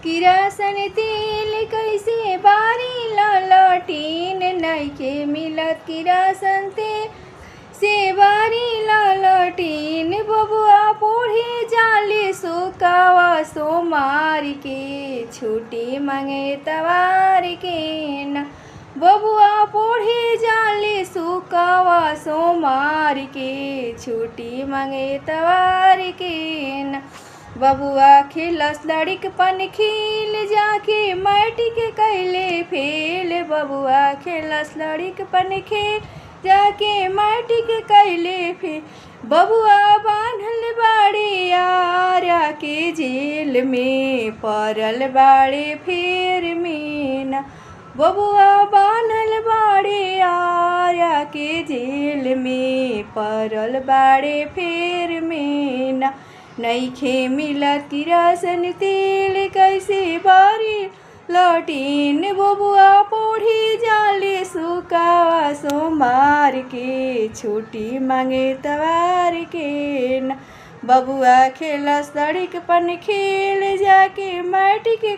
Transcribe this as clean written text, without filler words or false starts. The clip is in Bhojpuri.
किरासन तेल कैसे बारी ललटीन नइखे मिलत। किरासन तेल से बारी ललटीन बबुआ पोढ़े जाले सुकावा सोमार के छुट्टी मांगे तवार के न। बबुआ पोढ़े जाले सुकावा सोमार के छुट्टी मांगे तवार के न। बबुआ खेलस लड़िकपन खेल जाके माटी के कैले फेल। बबुआ खेलस लड़िकपन खेल जाके माटी के कैले फेल। बबुआ बांधल बाड़े आरा के जेल में पड़ल बाड़े फेर में न। बबुआ बांधल बाड़े आरा के जेल में पड़ल बाड़े फेर में न। नइखे मिलत किरासन तेल कैसे बारी ललटीन बबुआ पोढ़े जाले सुकावा सोमार के छुट्टी मांगे तवार के न। बबुआ खेलस लड़िकपन खेल जाके माटी के